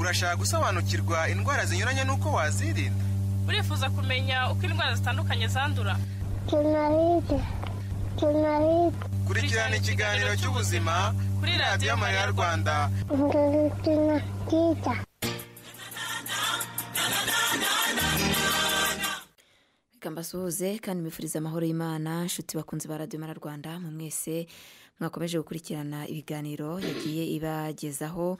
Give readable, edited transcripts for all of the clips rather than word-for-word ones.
urashaka gusobanukirwa indwara zinyuranye n'uko wazirinda? Urifuza kumenya uko indwara zitandukanye zandura? Kurikirana ikiganiro cy'ubuzima kuri Radio Mariya Rwanda. Kambasuhuze kandi mifuriza amahoro y'Imana nshuti bakunze ba Radio Mariya Rwanda mu mwese mwakomeje gukurikirana ibiganiro yagiye ibagezaho.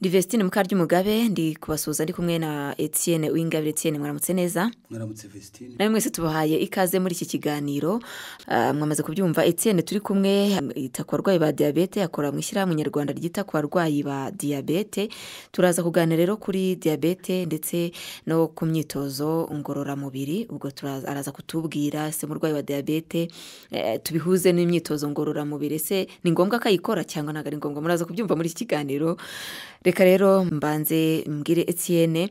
Divestine Mukaryumugabe ndi kubasuhuza ndi kumwe na Etienne Uwingabire. Etienne, mwaramutse neza? Mwaramutse Vestine. Nawe mwese tubahaye ikaze muri iki kiganiro. Mwamaze kubyumva, Etienne turi kumwe yita ku barwayi ba diabete, akora mu ishyirahamwe Nyarwanda ryita ku barwayi ba diabete. Turaza kuganira rero kuri diabete ndetse no ku myitozo ngororamubiri. Ubwo araza kutubwira se murwayi wa diabete tubihuze n'imyitozo ngororamubiri, se ni ngombwa kayikora cyangwa ntago ari ngombwa? Muraza kubyumva muri iki kiganiro. Reka rero mbanze mbwire Etienne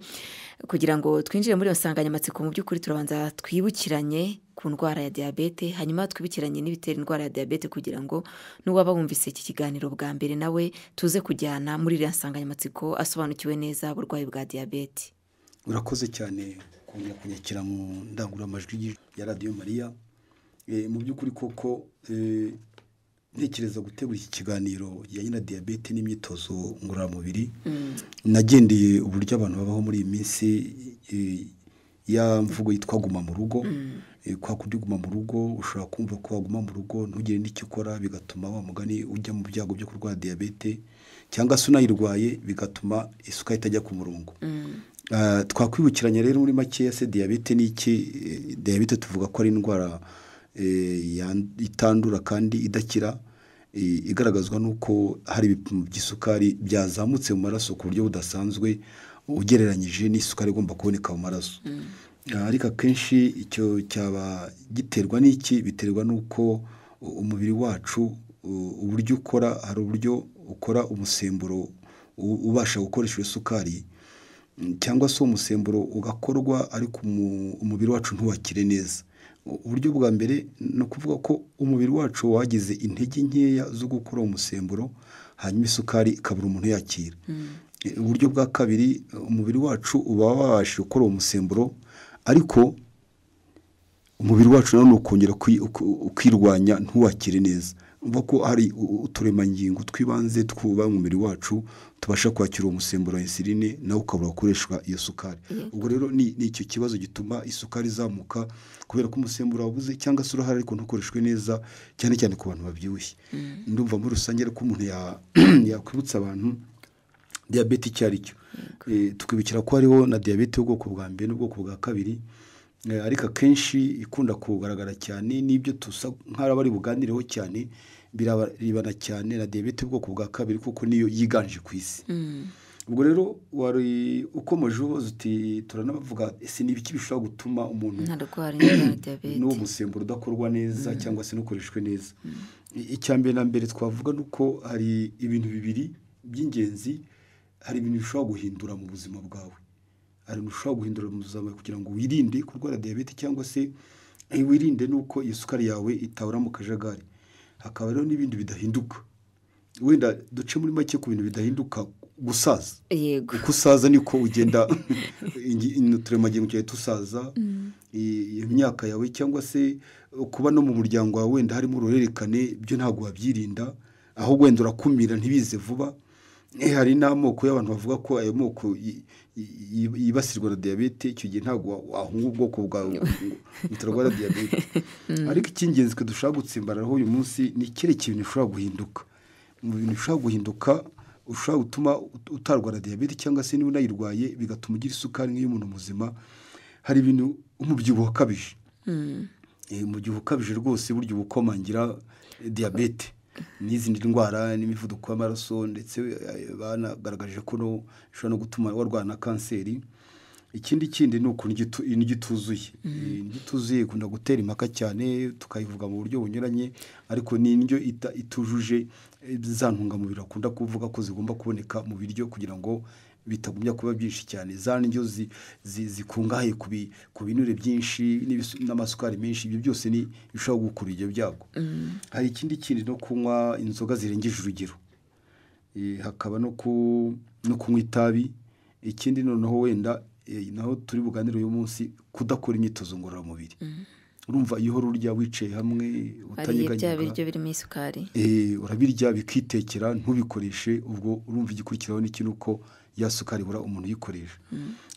kugira ngo twinjire muri iyo nsanganyamatsiko. Mu by'ukuri turabanza twibukiranye ku ndwara ya diabete, hanyuma twibukiranye n'ibitera indwara ya diabete kugira ngo n'uwaba wumvise iki kiganiro bwa mbere nawe tuze kujyana muri iyo nsanganyamatsiko asobanukiwe neza uburwayi bwa diabete. Urakoze cyane kunyakira mu ndangururamajwi ya Radio Mariya. Mu by'ukuri koko ntekereza gutegura iki kiganiro kijyanye na diabete n'imyitozo ngororamubiri. Nagendeye uburyo abantu babaho muri iyi minsi ya mvugo yitwa guma mu rugo. Kwa kuguma mu rugo ushobora kumva ko waguma mu rugo ntugire n'icyo ukora, bigatuma wa mugani ujya mu byago byo kurwara diabete, cyangwa se unayirwaye bigatuma isuka itajya ku murongo. Twakwibukiranya rero muri make se diabete ni iki? Diabete tuvuga ko ari indwara itandura kandi idakira, igaragazwa nuko hari ibipimo by'isukari byazamutse mu maraso ku buryo budasanzwe ugereranyije n'isukari igomba kuboneka mu maraso. Ariko akenshi icyo cyaba giterwa n'iki? Biterwa nuko umubiri wacu uburyo ukora, hari uburyo ukora umusemburo ubasha gukoresha isukari, cyangwa se umusemburo ugakorwa ariko umubiri wacu ntuwakire neza. Uburyo bwa mbere no kuvuga ko umubiri wacu wagize intege nkeya zo gukora umusemburo, hanyuma isukari ikabura umuntu yakira. Uburyo bwa kabiri, umubiri wacu uba wabashije gukora umusemburo ariko umubiri wacu nawo ukongera ukirwanya ntuwakire neza. Umva ko hari uturemangingo twibanze twuba mu mubiri wacu tubasha kwakira umusemburo wa insuline, nawo ukabura gukoreshwa iyo sukari. Ubwo rero ni icyo kibazo gituma isukari izamuka, kubera ko umusemburo wabuze cyangwa se urahari ariko ntukoreshwe neza, cyane cyane ku bantu babyibushye. Ndumva muri rusange ko umuntu yakwibutsa abantu diabete icyo ari cyo. Tukibukira ko hariho na diabete y'ubwoko bwa mbere n'ubwoko bwa kabiri, ariko akenshi ikunda kugaragara cyane n'ibyo tusa nk'abari buganireho cyane biribana cyane na diabete y'ubwoko bwa kabiri kuko niyo yiganje ku isi. Ubwo rero wari ukomeje uti turanavuga ese ni ibiki bishobora gutuma umuntu n'uwo musemburo udakorwa neza cyangwa se nukoreshwe neza. Icyambere na mbere twavuga nuko hari ibintu bibiri by'ingenzi. Hari ibintu bishobora guhindura mu buzima bwawe, hari ibintu ushobora guhindura mu buzima bwawe kugira ngo wirinde kurwara diabete, cyangwa se wirinde nuko iyo sukari yawe itahora mu kajagari. Hakaba rero n'ibindi bidahinduka. Wenda duce muri make ku bintu bidahinduka: gusaza. Yego, uko usaza niko ugenda uturemagingo cyawe tusaza. Imyaka yawe cyangwa se kuba no mu muryango wawe wenda harimo uruhererekane, byo ntabwo wabyirinda, ahubwo wenda urakumira ntibize vuba. Hari n'amoko y'abantu bavuga ko ayo moko yibasirwa na diabete, icyo gihe ntabwo wahunga ubwoko bwawe utarwara diabete. Ariko icy'ingenzi ko dushaka gutsimbararaho uyu munsi ni icyerekeye ibintu bishobora guhinduka. Mu bintu bishobora guhinduka ushobora gutuma utarwara diabete, cyangwa se niba unayirwaye bigatuma ugira isukari nk'iy'umuntu muzima. Hari ibintu umubyibuho ukabije. Umubyibuho ukabije rwose burya ubukomangira diabete n'izindi ndwara n'imivuduko y'amaraso, ndetse banagaragaje ko ushobora no gutuma warwara na kanseri. Ikindi ni uko indyo ituzuye. Indyo ituzuye ikunda gutera impaka cyane, tukayivuga mu buryo bunyuranye, ariko ni indyo itujuje za ntungamubiri akunda kuvuga ko zigomba kuboneka mu biryo kugira ngo bitagumya kuba byinshi cyane. Za ndyo zikungahaye ku binure byinshi n'amasukari menshi, ibyo byose ni bishobora gukura ibyo byago. Hari ikindi no kunywa inzoga zirengeje urugero. Hakaba no kunywa itabi. ikindi noneho wenda naho turi buganire uyu munsi kudakora imyitozo ngororamubiri. Urumva iyo uhora urya wicaye hamwe utanyeganyega bya biryo birimo isukari urabirya bikitekera ntubikoreshe, ubwo urumva igikurikiraho n'ikintu uko ya sukari ibura umuntu uyikoresha.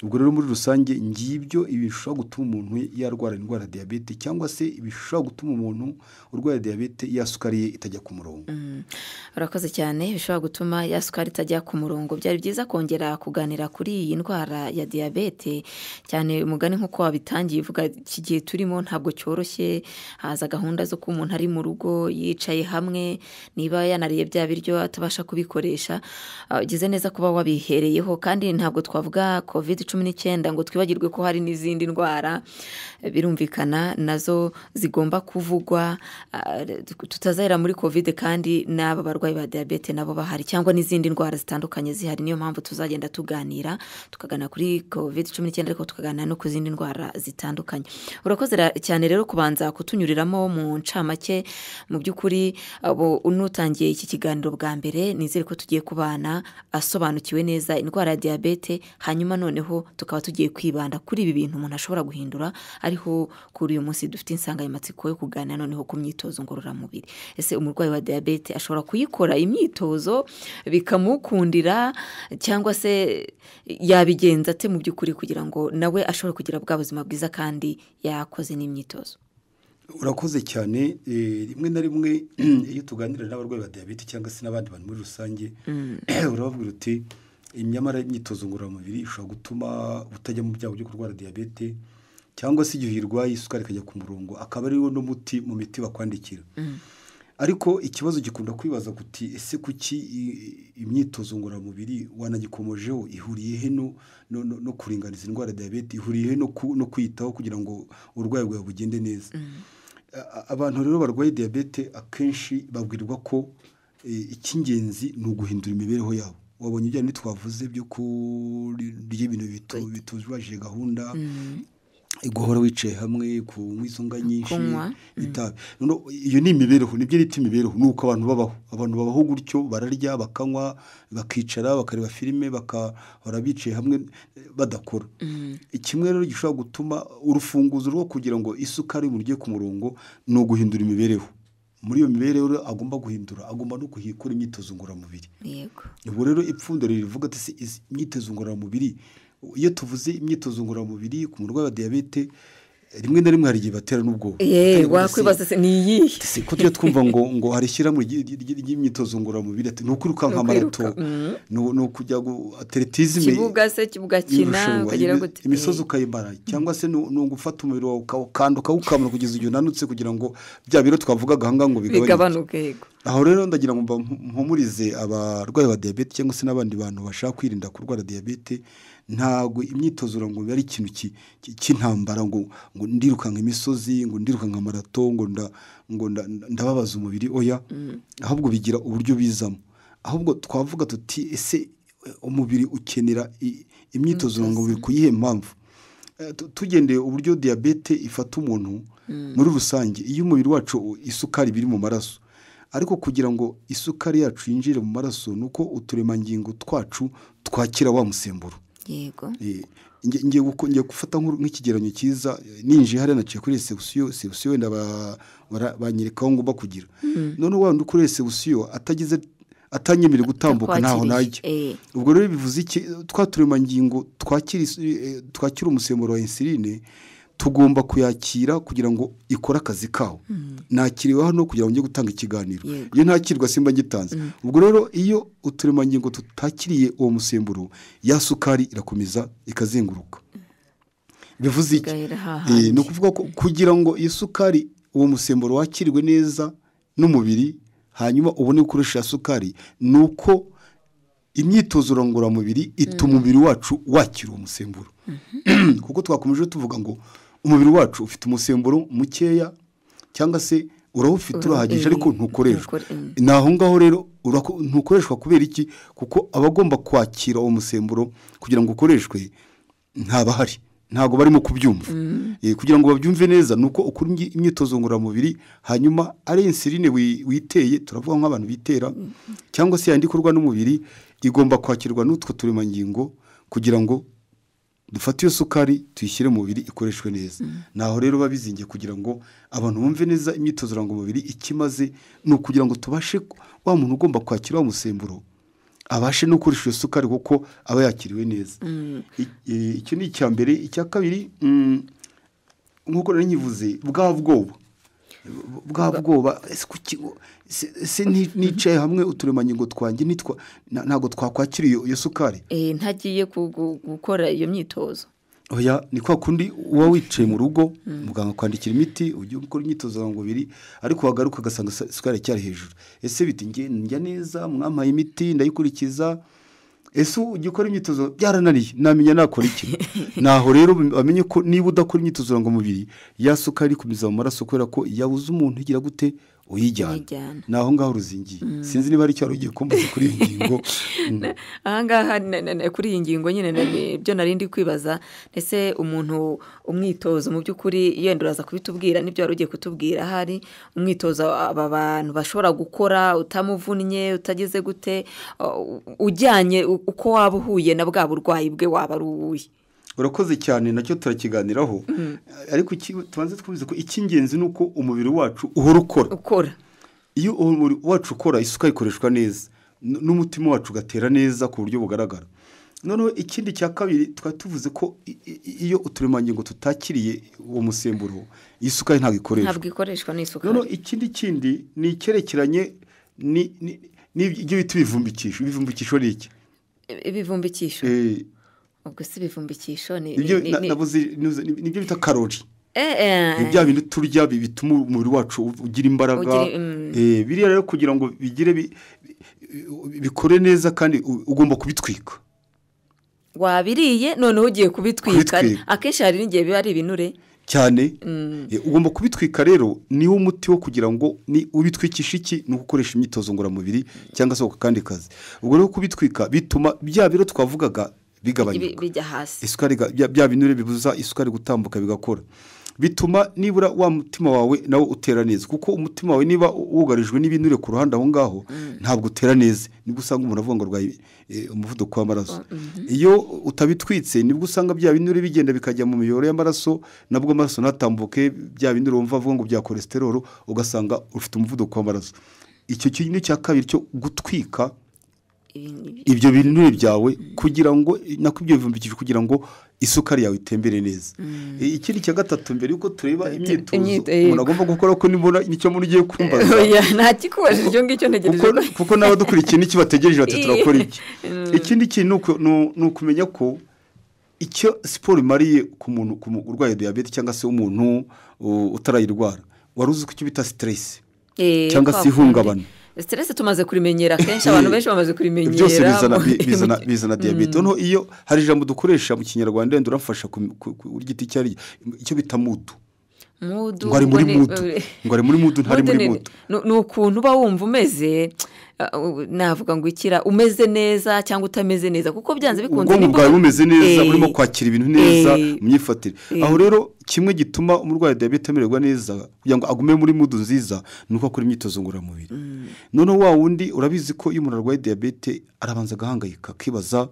Ubwo rero muri rusange ngibyo ibishobora gutuma umuntu yarwara indwara ya diyabete cyangwa se ibishobora gutuma umuntu urwara diyabete ya sukari ye itajya ku murongo. Urakoze cyane. Bishobora gutuma ya sukari itajya ku murongo. Byari byiza kongera kuganira kuri iyi ndwara ya diyabete cyane umugani nk'uko wabitangiye uvuga iki gihe turimo ntabwo cyoroshye, haza gahunda zo ko umuntu ari mu rugo yicaye hamwe, niba yanariye bya biryo atabasha kubikoresha. Ugize neza kuba wabihereyeho, kandi ntabwo twavuga COVID-19 ngo twibagirwe ko hari n'izindi ndwara birumvikana nazo zigomba kuvugwa, tutazahera muri COVID kandi n'aba barwayi ba diyabete nabo bahari cyangwa n'izindi ndwara zitandukanye zihari. Niyo mpamvu tuzagenda tuganira tukagana kuri COVID-19 ariko tukaganira no ku zindi ndwara zitandukanye. Urakoze cyane rero kubanza kutunyuriramo mu ncamake. Mu by'ukuri unutangiye iki kiganiro bwa mbere nizere ko tugiye kubana asobanukiwe neza indwara ya diyabete, hanyuma noneho tukaba tugiye kwibanda kuri ibi bintu umuntu ashobora guhindura. Ariho kuri uyu munsi dufite insanganyamatsiko yo kuganira noneho ku myitozo ngororamubiri. Ese umurwayi wa diyabete ashobora kuyikora imyitozo bikamukundira cyangwa se yabigenza ate mu by'ukuri kugira ngo nawe ashobore kugira bwa buzima bwiza kandi yakoze n'imyitozo? Urakoze cyane. Rimwe na rimwe iyo tuganira n'abarwayi ba diyabete cyangwa se n'abandi bantu muri rusange urababwira uti imyamara y'imyitozo ngororamubiri ishobora gutuma utajya mu byago byo kurwara diyabete, cyangwa se igihe uyirwaye isukari ikajya ku murongo akaba ariwo n'umuti mu miti bakwandikira. Ariko ikibazo gikunda kwibaza kuti ese kuki imyitozo ngororamubiri wanagikomojeho ihuriye he no kuringaniza indwara ya diyabete, ihuriye he no kwitaho kugira ngo uburwayi bwawe bugende neza. Abantu rero barwaye diyabete akenshi babwirwa ko icy'ingenzi ni uguhindura imibereho yabo. Wabonye ibyo ntitwavuze byo kurya ibintu bitujuje gahunda, guhora wicaye hamwe, kunywa inzoga nyinshi, itabi. Iyo ni imibereho, nibyo nita imibereho. Ni uko abantu babaho gutyo, bararya bakanywa bakicara bakareba filime bakahora bicaye hamwe badakora. Kimwe rero gishobora gutuma urufunguzo rwo kugira ngo isukari imurye ku murongo ni uguhindura imibereho. Muri iyo mibereho agomba guhindura, agomba no gukora imyitozo ngororamubiri. Yego. Ubwo rero ipfundiro rivuga ati imyitozo ngororamubiri, iyo tuvuze imyitozo ngororamubiri ku murwayi wa diyabete rimwe na rimwe hari igihe batera n'ubwoba. Wakwibaza se ni iyihe? Ko tujya twumva ngo hari ishyirahamwe ry'imyitozo ngororamubiri, ati ni ukwirukanka marato, ni ukujya atletisme, kibuga kina ukagira gute, imisozi ukayimara, cyangwa se ni ugufata umubiri wawe ukawukamura kugeza igihe unanutse kugira ngo bya biro twavugaga aha ngaha ngo bigabanuke. Aho rero ndagira ngo mpumurize abarwayi ba diyabete cyangwa se n'abandi bantu bashaka kwirinda kurwara diyabete. Ntabwo imyitozo ngororamubiri ari ikintu cy'intambara ngo ndirukanka imisozi, ngo ndirukanka marato, ngo ndababaza umubiri. Oya, ahubwo bigira uburyo bizamo. Ahubwo twavuga tuti ese umubiri ukenera imyitozo ngororamubiri ku yihe mpamvu? Tugendeye uburyo diyabete ifata umuntu muri rusange. Iyo umubiri wacu isukari biri mu maraso, ariko kugira ngo isukari yacu yinjire mu maraso nuko uturemangingo twacu twakira wa musemburo. Yego. Ngiye gufata nk'ikigeranyo cyiza, ninjiye hariya naciye kuri resebusiyo wenda banyereka aho ngomba kugira. None wandi kuri resebusiyo atanyemerera gutambuka ntaho najya. Ubwo rero bivuze iki? Twaturemangingo twakira umusemburo wa insuline tugomba kuyakira kugira ngo ikore akazi kawo. Nakiriwe hano kugira ngo njye gutanga ikiganiro. Iyo ntakirwa simba gitanze. Ubwo rero iyo uturemangingo tutakiriye uwo musemburo, ya sukari irakomeza ikazenguruka. Bivuze iki? Ni ukuvuga ko kugira ngo iyo sukari uwo musemburo wakirwe neza n'umubiri hanyuma ubone gukoresha ya sukari, ni uko imyitozo ngororamubiri ituma umubiri wacu wakira uwo musemburo. Kuko twakomeje tuvuga ngo umubiri wacu ufite umusemburo mukeya cyangwa se urawufite urahagije ariko ntukoreshwa. Naho ngaho rero ntukoreshwa kubera iki? Kuko abagomba kwakira uwo musemburo kugira ngo ukoreshwe ntabahari, ntago barimo kubyumva. Kugira ngo babyumve neza nuko ukora imyitozo ngororamubiri, hanyuma ari insuline witeye, turavuga nk'abantu bitera cyangwa se yandi ikorwa n'umubiri, igomba kwakirwa n'utwo turemangingo kugira ngo dufate iyo sukari tuyishyire mu mubiri ikoreshwe neza. naho rero babizingiye kugira ngo abantu bumve neza imyitozo ngororamubiri ikimaze ni ukugira ngo tubashe wa muntu ugomba kwakira wa musemburo abashe no gukoresha iyo sukari kuko aba yakiriwe neza. Icyo ni icya mbere. Icya kabiri, nk'uko nari nkivuze, bwa bwoba nicaye hamwe uturemangingo twanjye ntabwo twakwakira iyo sukari, ntagiye gukora iyo myitozo. oya, ni kwa kundi uba wicaye mu rugo muganga kwandikira imiti ugiye gukora imyitozo ngororamubiri ariko wagaruka ugasanga isukari cyari hejuru. Ese biti njya neza, mwampaye imiti ndayikurikiza, ese ugiye gukora imyitozo byarananiye, namenya nakora iki? naho rero bamenye ko niba udakora imyitozo ngororamubiri ya sukari kumiza mu maraso kubera ko yabuze umuntu igira gute uyijyana. naho ngaho ruzingiye. sinzi niba ari cyaro ugiye kumbaza kuri iyi ngingo. ahangaha kuri iyi ngingo nyine byo narindi kwibaza, ese umuntu umwitozo mu by'ukuri yenda uraza kubitubwira n'ibyo wari ugiye kutubwira, hari umwitozo aba bantu bashobora gukora utamuvunnye utagize gute, ujyanye uko waba uhuye na bwa burwayi bwe waba ari uwuhe? urakoze cyane, nacyo turakiganiraho. ariko tubanze twumvize ko icy'ingenzi ni uko umubiri wacu uhora ukora. iyo umubiri wacu ukora, isukari ikoreshwa neza n'umutima wacu ugatera neza ku buryo bugaragara. noneho ikindi cya kabiri, twari tuvuze ko iyo uturemangingo tutakiriye uwo musemburo, isukari ntabwo ikoreshwa n'isukari. noneho ikindi ni icyerekeranye n'ibyo bita ibivumbikisho. ibivumbikisho ni iki? ibivumbikisho ubwo si ibivumbikisho nibyo bita karori. bya bintu turya bituma umubiri wacu ugira imbaraga. biriya rero kugira ngo bikore neza kandi ugomba kubitwika. wabiriye noneho ugiye kubitwika. akenshi hari n'igihe biba ari ibinure cyane. ugomba kubitwika. rero niwo umuti wo kugira ngo ubitwikishe iki, ni ugukoresha imyitozo ngororamubiri cyangwa se akandi kazi. ubwo rero kubitwika bituma bya biro twavugaga bigabanyuka, bijya hasi. isukari bya binure bibuza isukari gutambuka bigakora. bituma nibura wa mutima wawe nawe utera neza, kuko umutima wawe niba wugarijwe n'ibinure ku ruhande aho ngaho ntabwo utera neza. nibwo usanga umuntu avuga ngo arwaye umuvuduko w'amaraso. iyo utabitwitse nibwo usanga bya binure bigenda bikajya mu miyoboro y'amaraso, nabwo amaraso ntatambuke, bya binure wumva avuga ngo bya cholesterol, ugasanga ufite umuvuduko w'amaraso. icyo kintu cya kabiri cyo gutwika ibyo binure byawe kugira ngo ibyo bivumbikije kugira ngo isukari yawe itembere neza. ikindi cya gatatu, mbere yuko tureba imyitozo umuntu agomba gukora, ko nibona nicyo muntu ugiye kumbaza. nta kikubajije icyo ngicyo ntegereje, kuko n'abadukurikiye n'iki bategereje bati turakora iki. ikindi kintu ni ukumenya ko icyo siporo imariye ku muntu urwaye diyabete cyangwa se umuntu utarayirwara. wari uzi ko icyo bita siteresi cyangwa se ihungabana. stress tumaze kurimenyera, kenshi abantu benshi bamaze kurimenyera. byose bizana diyabete. noneho iyo hari ijambo dukoresha mu kinyarwanda ndenda urafasha ku giti cyari icyo bita mudu. ngo ari muri mudu ntari muri mudu. ni ukuntu uba wumva umeze, navuga ngo ikira umeze neza cyangwa utameze neza, kuko byanze bikunze ubwonko bwawe bumeze neza, urimo kwakira ibintu neza, imyifatire. aho rero kimwe gituma umurwayi diyabete amererwa neza kugira ngo agume muri mudu nziza ni uko akora imyitozo ngororamubiri. noneho wa wundi urabizi ko iyo umuntu arwaye diyabete arabanza agahangayika akibaza,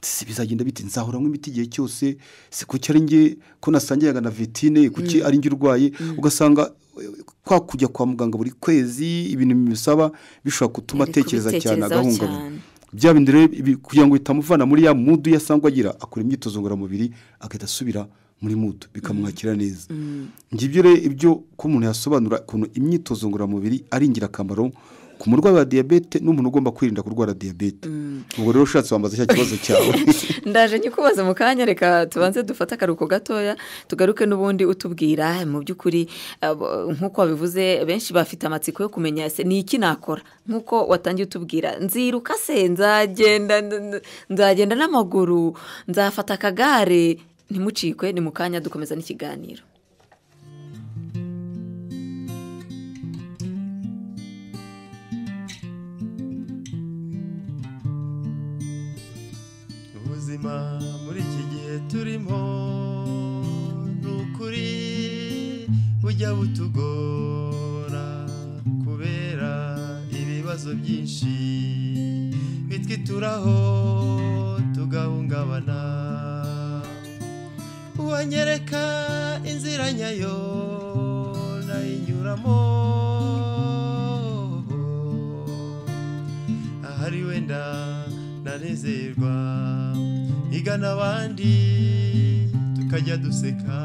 si bizagenda biti nzahora nk'imiti igihe cyose, si kuki ari njye ko nasangiraga na vitine, kuki ari njye urwaye. ugasanga kwa kujya kwa muganga buri kwezi ibintu bimusaba bishobora gutuma atekereza cyane, agahungabana. bya bindi rero kugira ngo bitamuvana muri ya mudu yasangwa agira, akora imyitozo ngororamubiri agahita asubira muri mudu bikamwakira neza. ngibyo rero ibyo ko umuntu yasobanura ukuntu imyitozo ngororamubiri ari ingirakamaro ku murwayi wa diyabete n'umuntu ugomba kwirinda kurwara diyabete. ubwo rero ushatse wambaza cya kibazo cyawe. ndaje nyikubaza mu kanya, reka tubanze dufate akaruhuko gatoya tugaruke n'ubundi utubwira mu by'ukuri nk'uko wabivuze benshi bafite amatsiko yo kumenya ese ni iki nakora. nk'uko watangiye utubwira, nziruka se, nzagenda n'amaguru, nzafata akagare. ntimucikwe, ni mu kanya dukomeza n'ikiganiro. ubuzima muri iki gihe turimo ni ukuri bujya butugora kubera ibibazo byinshi bitwituraho tugahungabana wanyereka inzira nyayo nayinyuramo ahari wenda nanezerwa igana abandi tukajya duseka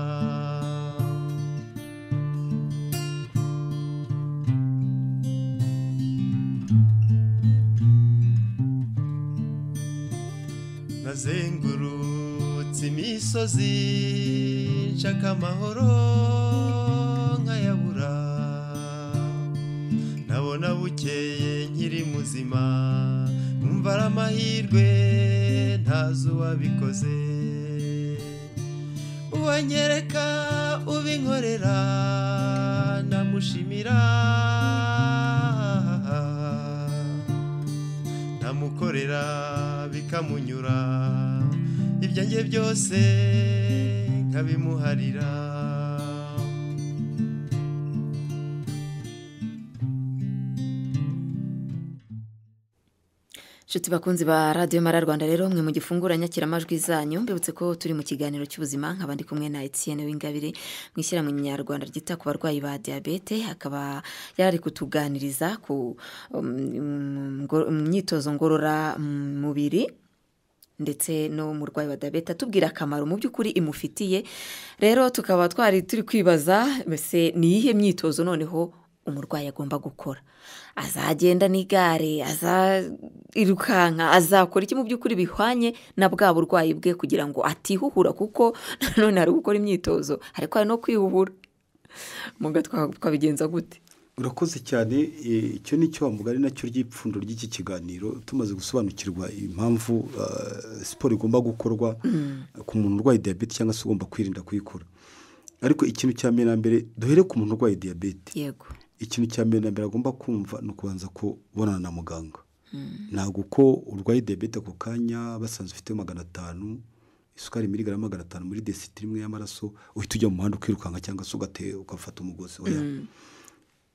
nazengurutse imisozi nshaka amahoro nkayabura nabona bukeye nkiri muzima numva ari amahirwe ntazi uwabikoze uwanyereka ubinkorera namushimira namukorera bikamunyura ibyanjye byose nkabimuharira Nshuti bakunzi ba Radio Mara Rwanda rero mwe mu gifungura nyakiramajwi zanyu mbibutse ko turi mu kiganiro cy'ubuzima nkabandi kumwe na Etienne Wingabire mwishyira mu Nyarwanda ryita ku barwayi ba diabete akaba yari kutuganiriza ku myitozo ngorora mubiri ndetse no mu rwayi wa diabete tubwira akamaro mu by'ukuri imufitiye rero tukaba twari turi kwibaza mbese ni iyihe myitozo noneho umurwayi agomba gukora azagenda n'igare azirukanka azakora iki mu by'ukuri bihwanye na bwa burwayi bwe kugira ngo atihuhura kuko none ari gukora imyitozo ariko ari no kwihuhura muga twabigenza gute urakoze cyane icyo ni cyo mugari nacyo ry'ipfundo ry'iki kiganiro tumaze gusobanukirwa impamvu siporo igomba gukorwa ku muntu urwaye diabete cyangwa se ugomba kwirinda kuyikora ariko ikintu cya mbere na mbere duhere ku muntu urwaye diabete yego ikintu cya mbere na mbere agomba kumva ni ukubanza kubonana na muganga ntabwo ko urwaye diabete ako kanya basanze ufite 500 isukari miligarama 500 muri desitiri imwe y'amaraso uhita ujya mu muhanda ukirukanka cyangwa se ugafata umugozi oya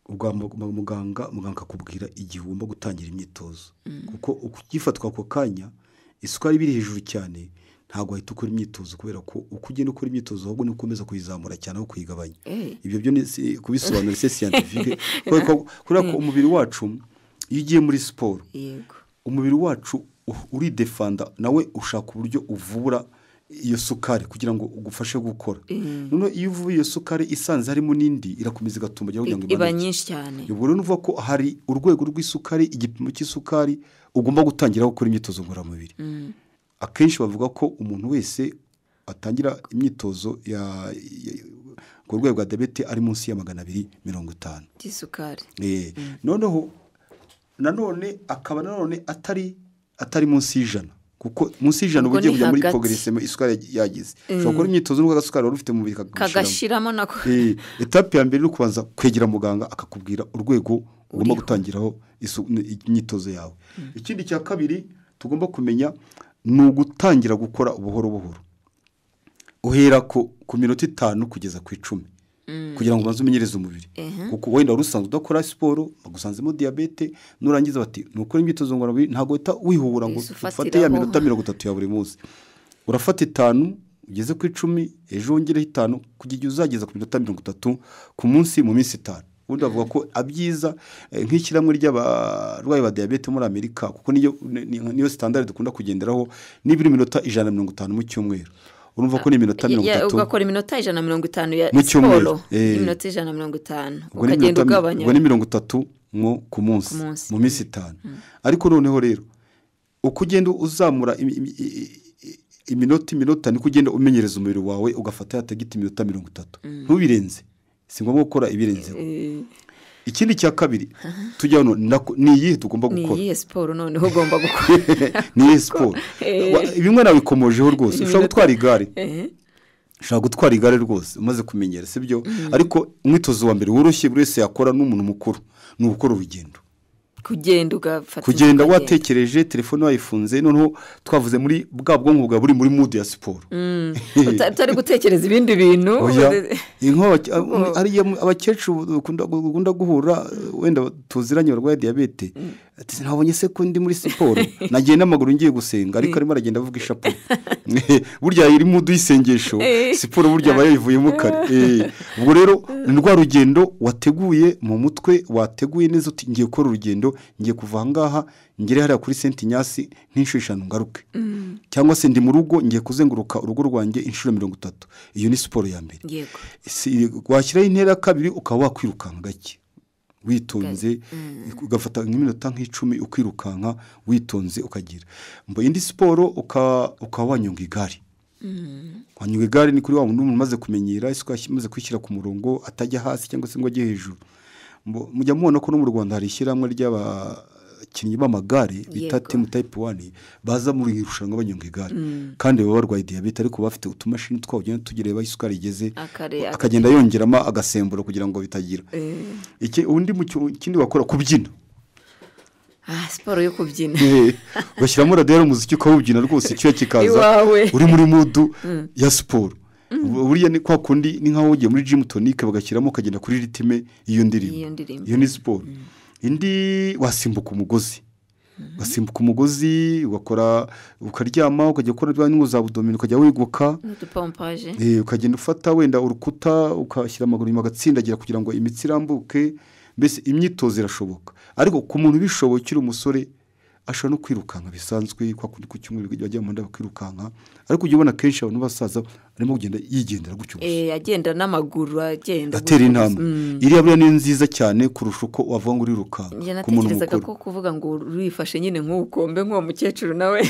muganga akakubwira igihe ugomba gutangira imyitozo kuko ukifatwa ako kanya isukari biri hejuru cyane ntabwo wahita ukora imyitozo kubera ko uko ugenda ukora imyitozo ahubwo ni ukomeza kuyizamura cyane aho kuyigabanya ibyo byo ni kubisobanura se scientifique kubera ko umubiri wacu iyo ugiye muri siporo umubiri wacu uridefanda nawe ushaka uburyo uvura iyo sukari kugira ngo ugufashe gukora none iyo uvuye iyo sukari isanze harimo n'indi irakomeza igatuma kugira ngo iba nyinshi cyane ubwo rero uvuga ko hari urwego rw'isukari igipimo cy'isukari ugomba gutangira gukora imyitozo ngororamubiri akenshi bavuga ko umuntu wese atangira imyitozo ku rwego rwa diabete ari munsi ya 250 y'isukari noneho nanone akaba nanone atari munsi y'ijana kuko munsi y'ijana ubugiye kujya muri hypoglycemia isukari yagize ushobora gukora imyitozo n'ubwo agasukari wari ufite mu mubiri kagashiramo nako etape ya mbere ni ukubanza kwegera muganga akakubwira urwego ugomba gutangiraho imyitozo yawe ikindi cya kabiri tugomba kumenya ni ugutangira gukora buhoro buhoro uhera ku minota 5 kugeza ku 10 kugira ngo ubanze umenyereze umubiri kuko wenda urusanzwe udakora siporo bagusanzemo diabete nurangiza bati nukora imyitozo ngororamubiri ntago uhita wihubura ngo ufate ya minota 30 ya buri munsi urafata 5 ugeze ku 10 ejo wongereho 5 kugeza uzageza ku minota 30 ku munsi mu minsi 5 ubundi bavuga ko abyiza nk'ikiramwe ry'abarwayi ba diabete muri Amerika kuko niyo standard dukunda kugenderaho n'ibiri minota 150 mu cyumweru urumva ko ni minota 30 ugakora iminota 150 ya siporo iminota 150 ukagenda ugabanya ubwo ni 30 ku munsi mu minsi 5 ariko noneho rero uko ugenda uzamura iminota ni kugenda umenyereza umubiri wawe ugafata yatagita iminota 30 ntubirenze si ngombwa gukora ibirenzeho ikindi cya kabiri tujya ni iyihe tugomba gukora ni iyihe siporo noneho ugomba gukora ni iyihe siporo bimwe nabikomojeho rwose ushobora gutwara igare ushobora gutwara igare rwose umaze kumenyera si byo ariko umwitozo wa mbere woroshye buri wese yakora n'umuntu mukuru ni ugukora urugendo kugenda watekereje telefone wayifunze noneho twavuze muri bwa bwonko bwa buri muri mood ya siporo utari gutekereza ibindi bintu ari abakecuru bakunda guhura wenda tuziranye barwaye diabete ati ntabonye se ko ndi muri siporo nagiye n'amaguru ngiye gusenga ariko arimo aragenda avuga ishapure burya iri mu duyisengesho siporo burya aba yayivuyemo kare ubwo rero ni rwa rugendo wateguye mu mutwe wateguye neza uti ngiye gukora urugendo ngiye kuva aha ngaha ngere hariya kuri Saint Ignace nk'inshuro 5 ngaruke cyangwa se ndi mu rugo ngiye kuzenguruka urugo rwanjye inshuro 30 iyo ni siporo ya mbere yego washyiraho intera kabiri ukaba wakwirukanka gake witonze ugafata nk'iminota nk'icumi ukirukanka witonze ukagira mbo indi siporo ukaba wanyonga igare wanyonga igare ni kuri wa muntu umaze kumenyera isuka maze kwishyira ku murongo atajya hasi cyangwa se ngo ajye hejuru mujya mubona ko no mu Rwanda hari ishyirahamwe ry'abakinnyi b'amagare bita team type 1 baza muri irushanwa banyonga igare kandi baba barwaye diabete ariko bafite utumashini twawugenda tugereba isukari igeze akagenda yongeramo agasemburo kugira ngo bitagira undi kindi wakora kubyina siporo yo kubyina bashyiramo radio y'umuziki ukawubyina rwose icyo kikaza uri muri mudu ya siporo buriya ni kwa kundi ni nkaho ugiye muri gym tonic bagashyiramo ukagenda kuri ritime iyo ndirimbo iyo ni siporo indi wasimbuka umugozi ugakora ukaryama ukajya gukora ibintu za abdomen ukajya wiguka ukagenda ufata wenda urukuta ukashyira amaguru inyuma agatsindagira kugira ngo imitsi irambuke mbese imyitozo irashoboka ariko ku muntu bishobokira umusore ashobora no kwirukanka bisanzwe kwa kundi ku cyumweru bajya mu ndabo kwirukanka ariko ujye ubona kenshi abantu basaza arimo kugenda yigendera gutyo agenda n'amaguru agenda atera intambwe iriya buriya ni nziza cyane kurusha uko wavuga ngo urirukanka ku muntu mukuru ko kuvuga ngo urifashe nyine nk'ukombe nk'uwo mukecuru nawe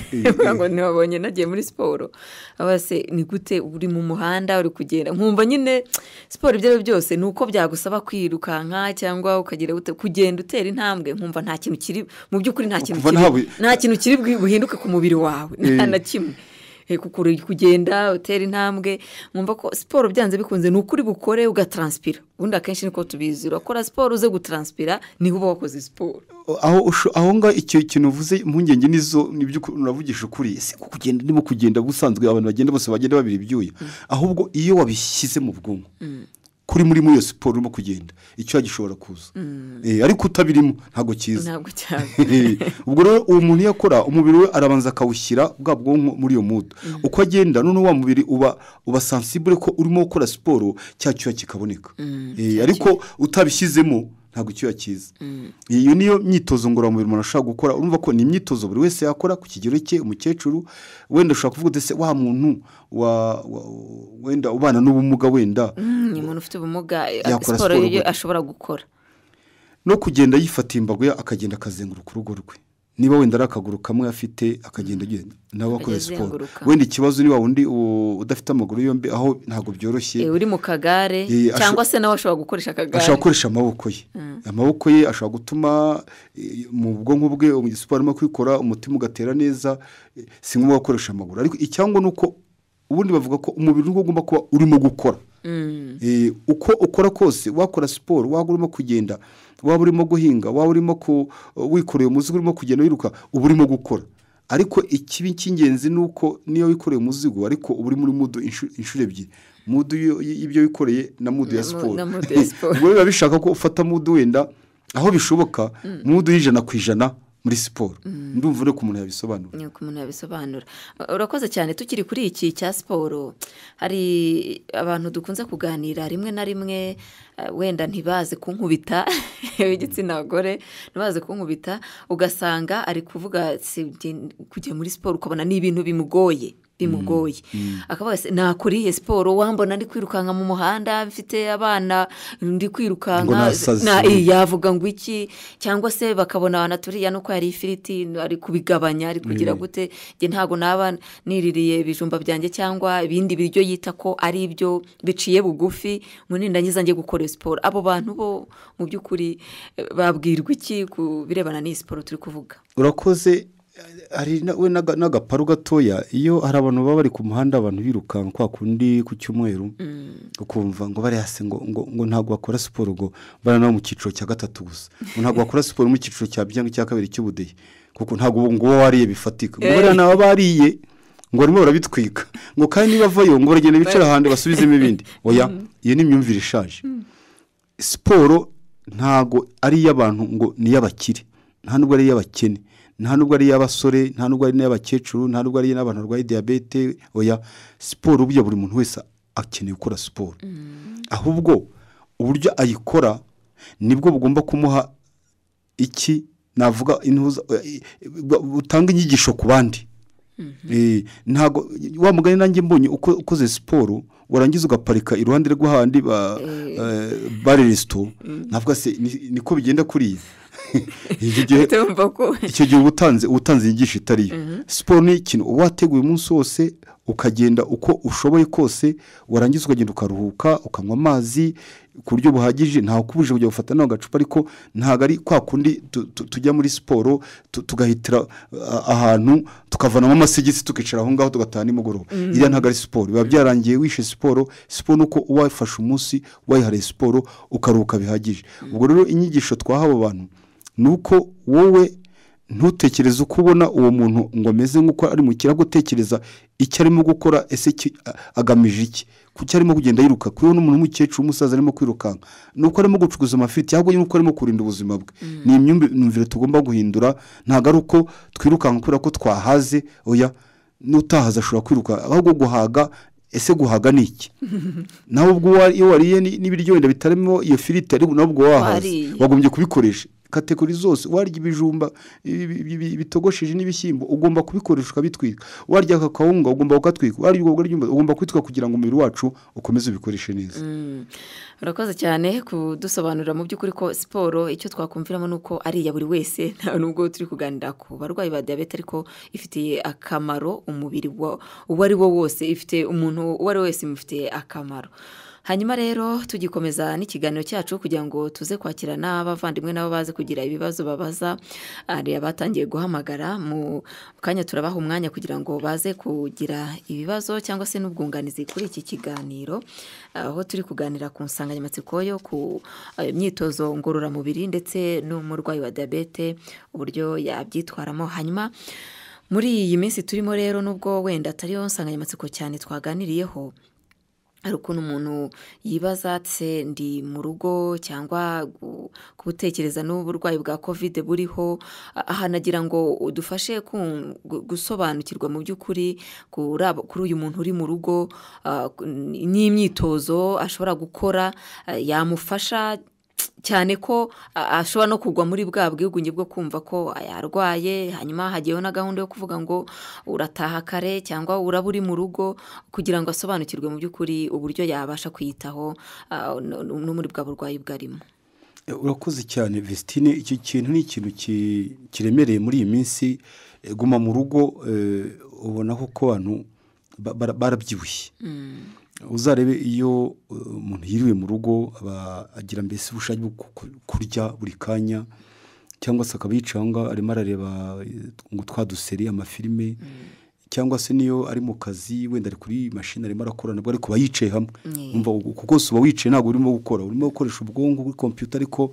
ngo ntiwabonye nagiye muri siporo abase ni gute uri mu muhanda uri kugenda nkumva nyine siporo ibyo byose ni uko byagusaba kwirukanka cyangwa ukagira kugenda utera intambwe nkumva nta kintu kiri mu by'ukuri nta kintu kiri buhinduke ku mubiri wawe nta na kimwe kuko kugenda utera intambwe mwumva ko siporo byanze bikunze ni ukuri bukore ugatranspira ubundi akenshi niko tubizi urakora siporo uze gutranspira niho uba wakoze siporo aho nga icyo kintu uvuze impungenge nizo nibyo uravugisha ukuri kugenda ndimo kugenda busanzwe abantu bagenda bose bagenda babiri ibyuya ahubwo iyo wabishyize mu bwonko kuri muri iyo siporo urimo kugenda icyo gishobora kuza ariko utabirimo ntabwo kiza ubwo rero uwo muntu yakora umubiri we arabanza akawushyira bwa bwonko muri iyo mudu uko agenda none wa mubiri uba sensible ko urimo gukora siporo cyacyo kikaboneka ariko utabishyizemo ntabwo icyo kiza iyo niyo myitozo ngororamubiri umuntu ashobora gukora urumva ko ni imyitozo buri wese yakora ku kigero cye umukecuru wenda ushobora kuvuga ese wa muntu wenda ubana n'ubumuga wenda ni umuntu ufite ubumuga siporo iyo ashobora gukora no kugenda yifata imbago akagenda akazenguruka urugo rwe niba wenda ari akaguru kamwe afite akagenda agenda nawe akora siporo wenda ikibazo niba wundi udafite amaguru yombi aho ntabwo byoroshye uri mu kagare cyangwa se nawe ashobora gukoresha akagare ashobora gukoresha amaboko ye ashobora gutuma mu bwonko bwe siporo arimo kwikora umutima ugatera neza si ngombwa gukoresha amaguru ariko icyangwa ni uko ubundi bavuga ko umubiri ugomba kuba urimo gukora uko ukora kose wakora siporo waba urimo kugenda waba urimo guhinga waba urimo wikoreye umuzigo urimo kugenda wiruka uba urimo gukora ariko ikibi cy'ingenzi ni uko niyo wikoreye umuzigo ariko uba uri muri mudu inshuro ebyiri mudu y'ibyo wikoreye na mudu ya siporo ubwo biba bishaka ko ufata mudu wenda aho bishoboka mudu y'100% muri siporo ndumva uri ku muntu yabisobanura ni ku muntu yabisobanura urakoze cyane tukiri kuri iki cya siporo hari abantu dukunze kuganira rimwe na rimwe wenda ntibaze kunkubita w'igitsina gore ntibaze kunkubita ugasanga ari kuvuga kujya muri siporo ukabona ni ibintu bimugoye akavuga se nakuriye siporo wambona ndi kwirukanka mu muhanda mfite abana ndi kwirukanka yavuga ngo iki cyangwa se bakabona abantu turiya nuko yari ifiriti ari kubigabanya ari kugira gute nge ntago naba niririye ibijumba byanjye cyangwa ibindi biryo yita ko ari ibyo biciye bugufi ngo nindangiza ngiye gukora siporo abo bantu bo mu by'ukuri babwirwa iki ku birebana n'iyi siporo turi kuvuga urakoze hari n'agaparu gatoya iyo hari abantu baba bari ku muhanda abantu birukanka kwa kundi ku cyumweru ukumva ngo bari hasi ngo ntabwo bakora siporo ngo barana mu cyiciro cya 3 gusa ngo ntabwo bakora siporo mu cyiciro cya byanga cya kabiri cy'ubudehe kuko ntabwo ngo wariye bifatika ngo bari nabo bariye ngo barimo barabitwika ngo kandi bavayo ngo baragenda bicara ahandi basubizemo ibindi oya iyo ni imyumvire ishaje siporo ntago ari y'abantu ngo ni y'abakire nta nubwo ari iy'abakene, nta nubwo ari iy'abasore, nta nubwo ari n'iy'abakecuru, nta nubwo ari n'abantu barwaye diyabete. Oya, siporo burya buri muntu wese akeneye gukora siporo, ahubwo uburyo ayikora nibwo bugomba kumuha iki navuga utanga inyigisho ku bandi. Ntago wa mugani nanjye mbonye ukoze siporo warangiza ugaparika iruhande rw'ahandi bare resto, navuga se niko bigenda kuriya. Icyo gihe ubutanze inyigisho itariyo. Siporo ni ikintu wateguye umunsi wose ukagenda uko ushoboye kose, warangiza ukagenda ukaruhuka, ukanywa amazi ku buryo buhagije, ntawe ukubuje kujya gufata naho gacupa, ariko ntago ari kwa kundi tujya muri siporo tugahitira ahantu tukavanamo amasigisi tukicara aho ngaho tugataha nimugoroba. Iriya ntago ari siporo, biba byarangiye wishe siporo. Siporo nuko uwafashe umunsi wayihariye siporo ukaruhuka bihagije. Ubwo rero inyigisho twahawe abantu nuko wowe ntutekereze uko ubona uwo muntu ngo ameze nk'uko ari mu kirago, gutekereza icyo arimo gukora, ese agamije iki, kuki arimo kugenda yiruka. Kuko n'umuntu w'umukecuru w'umusaza arimo kwirukanka nuko arimo gucuguza amafiriti, ahubwo nuko arimo kurinda ubuzima bwe. Ni imyumvire tugomba guhindura, ntago ari uko twirukanka kubera ko twahaze. Oya, n'utahaza ashobora kwiruka, ahubwo guhaga. Ese guhaga ni iki? Nawe ubwo iyo wariye n'ibiryo wenda bitarimo iyo firiti, ariko nabwo wahaze wagombye kubikoresha. Kategori zose, warya ibijumba bitogosheje n'ibishyimbo ugomba kubikoresha ukabitwika, warya akawunga ugomba kukatwika, warya ubwo ry'umba ugomba kwitwa kugira ngo umubiri wacu ukomeze ubikoreshe neza. Urakoze cyane kudusobanurira mu by'ukuri ko siporo icyo twakumviramo nuko ari iya buri wese, nubwo turi kuganira ku barwayi ba diyabete, ariko ifitiye akamaro umubiri uwo ari wo wose, ifite umuntu uwo ari we wese imufitiye akamaro. Hanyuma rero tugikomeza n'ikiganiro cyacu kugira ngo tuze kwakira n'abavandimwe nabo baze kugira ibibazo babaza, hari abatangiye guhamagara. Mu kanya turabaha umwanya kugira ngo baze kugira ibibazo cyangwa se n'ubwunganizi kuri iki kiganiro, aho turi kuganira ku nsanganyamatsiko yo ku myitozo ngororamubiri ndetse n'umurwayi wa diyabete uburyo yabyitwaramo. Hanyuma muri iyi minsi turimo rero, nubwo wenda atariyo nsanganyamatsiko cyane twaganiriyeho, hari ukuntu umuntu yibaza ati ndi mu rugo cyangwa kubutekereza n'uburwayi bwa covid buriho. Aha nagira ngo udufashe gusobanukirwa mu by'ukuri kuri uyu muntu uri mu rugo n'imyitozo ashobora gukora yamufasha, cyane ko ashobora no kugwa muri bwa bwigunge bwo kumva ko yarwaye, hanyuma hagiyeho na gahunda yo kuvuga ngo urataha kare cyangwa uraba uri mu rugo, kugira ngo asobanukirwe mu by'ukuri uburyo yabasha kwiyitaho no muri bwa burwayi bwarimo. Urakoze cyane Vestine, icyo kintu ni ikintu kiremereye muri iyi minsi. Guma mu rugo ubona ko abantu barabyibushye. Uzarebe iyo umuntu yiriwe mu rugo agira mbese ubushake bwo kurya buri kanya, cyangwa se akaba yicanga arimo arareba ngo twaduseri amafilime, cyangwa se niyo ari mu kazi wenda ari kuri mashini arimo arakora, nabwo ariko bayicaye hamwe. Umva kuko uba wicaye ntabwo urimo gukora, urimo gukoresha ubwonko kuri computer, ariko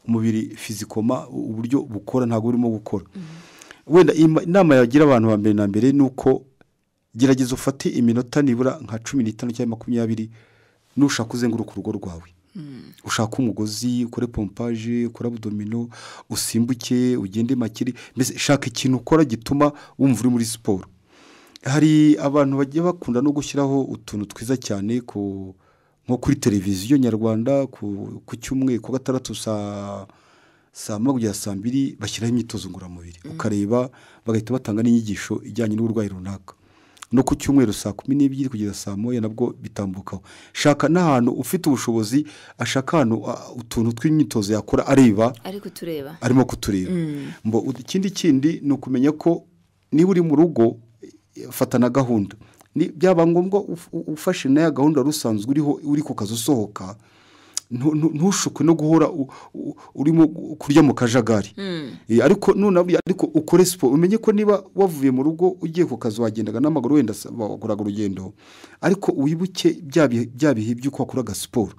umubiri fizikoma uburyo bukora ntabwo urimo gukora. Wenda inama yagira abantu ba mbere na mbere nuko gerageza ufate iminota nibura nka 15 cyangwa 20 nushaka kuzenguruka urugo rwawe. Ushaka umugozi, ukore pompage, ukora abdomino, usimbuke, ugende makiri, mbese shaka ikintu ukora gituma wumva uri muri siporo. Hari abantu bagiye bakunda no gushyiraho utuntu twiza cyane nko kuri televiziyo nyarwanda ku cyumwe ku gatandatu saa 1:00 bashyiraho imyitozo ngororamubiri, ukareba bagahita batanga n'inyigisho ijyanye n'uburwayi runaka. No ku cyumweru saa 12 kugeza saa 1 nabwo bitambukaho. Shaka n'ahantu ufite ubushobozi, ashaka ahantu utuntu tw'imyitozo yakora areba, arimo kutureba. Ikindi ni ukumenya ko niba uri mu rugo fata na gahunda. Byaba ngombwa ufashe na ya gahunda rusanzwe uri ku kazi usohoka, ntushukwe no guhora urimo kurya mu kajagari. Ariko ukore siporo, umenye ko niba wavuye mu rugo ugiye ku kazi wagendaga n'amaguru wenda wakoraga urugendo, ariko wibuke bya bihe by'uko wakoraga siporo.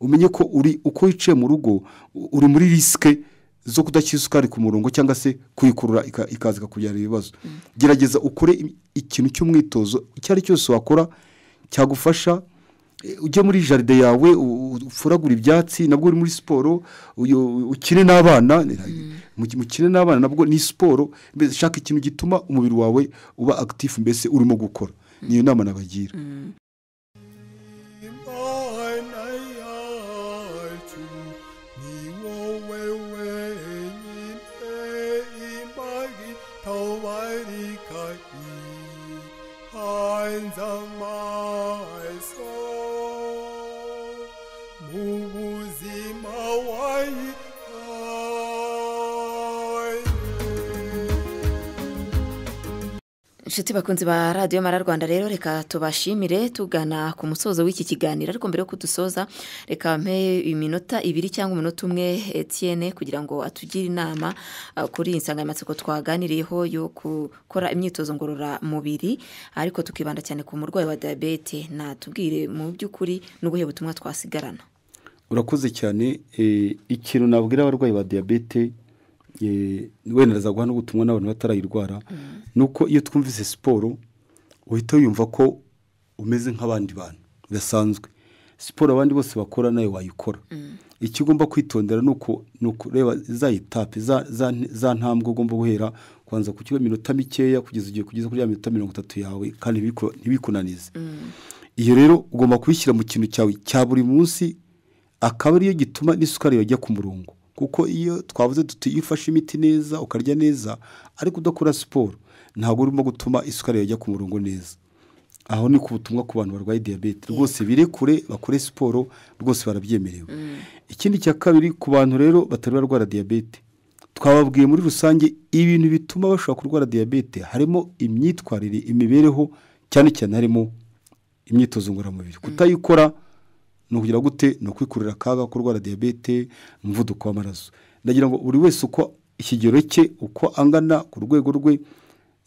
Umenye ko uko wicaye mu rugo uri muri risike zo kudashyira isukari ku murongo cyangwa se kuyikurura ikaza kubyara ibibazo. Gerageza ukore ikintu cy'umwitozo icyo ari cyose wakora cyagufasha. Ujye muri jaride yawe ufuragura ibyatsi, nabwo uri muri siporo, ukine n'abana. mukine n'abana nabwo ni siporo, mbese shaka ikintu gituma umubiri wawe uba active, mbese urimo gukora. Niyo nama nabagira. Inshuti bakunzi ba Radio Mara Rwanda, rero reka tubashimire tugana ku musozo w'iki kiganiro, ariko mbere yo kudusoza reka mpe iminota 2 cyangwa umunota umwe Etienne kugira ngo atugire inama kuri insanganyamatsiko twaganiriyeho yo gukora imyitozo ngorora mubiri, ariko tukibanda cyane ku murwayi wa diabete. Natubwire mu by'ukuri n'ubuhe butumwa twasigarana. Urakoze cyane. Ikintu nabwira abarwayi ba diabete wenda zaguha n'ubutumwa n'abantu batarayirwara, nuko iyo twumvise siporo uhita yumva ko umeze nk'abandi bantu basanzwe. Siporo abandi bose bakora nayo wayikora. Ikigomba kwitondera nuko reba za etape za ntambwe ugomba guhera kwanza ku kigo minota mikeya kugeza ugiye kugeza kuri ya minota 30 yawe, kandi ntibikunanize. Iyo rero ugomba kubishyira mu kintu cyawe cya buri munsi, akaba ariyo gituma n'isukari yajya ku murongo. Kuko iyo twavuze tuti ifashe imiti neza ukarya neza ariko udakora siporo, ntabwo urimo gutuma isukari yajya ku murongo neza. Aho ni ku butumwa ku bantu barwaye diabete, rwose birekure bakore siporo, rwose barabyemerewe. Ikindi cya kabiri ku bantu rero batari barwara diabete, twababwiye muri rusange ibintu bituma bashobora kurwara diabete harimo imyitwarire, imibereho, cyane cyane harimo imyitozo ngororamubiri. Kutayikora no kugira gute no kwikurira akaga kurwara diabete, umuvuduko w'amaraso. Ndagira ngo buri wese uko ikigero cye uko angana ku rwego rwe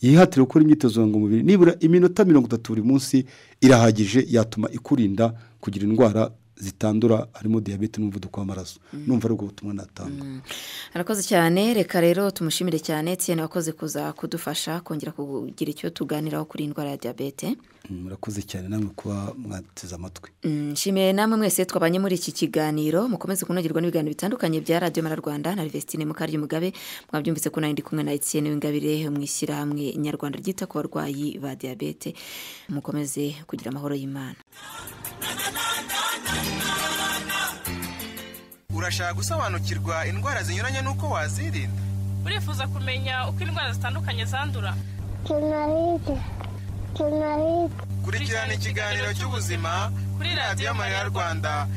yihatire gukora imyitozo ngororamubiri nibura iminota 30 buri munsi, irahagije yatuma ikurinda kugira indwara zitandura harimo diabete n'umuvuduko w'amaraso. Numva ari ubwo butumwa natanga. Arakoze cyane. Reka rero tumushimire cyane Etienne wakoze kuza kudufasha kongera kugira icyo tuganiraho kuri indwara ya diabete. Murakoze cyane namwe kuba mwateze amatwi. Nshimiye namwe mwese twabanye muri iki kiganiro. Mukomeze kunogerwa n'ibiganiro bitandukanye bya Radio Mara Rwanda na Vestine Mukaryi Mugabe. Mwabyumvise ko nandi kumwe na Etienne Wingabire mwishyira hamwe Nyarwanda ryita ku barwayi ba diabete. Mukomeze kugira amahoro y'Imana. Urashaka gusobanukirwa indwara zinyuranye nuko wazirinda? Urifuza kumenya uko indwara zitandukanye zandura? Kurikirana ikiganiro cy'ubuzima kuri Radio Mara Rwanda.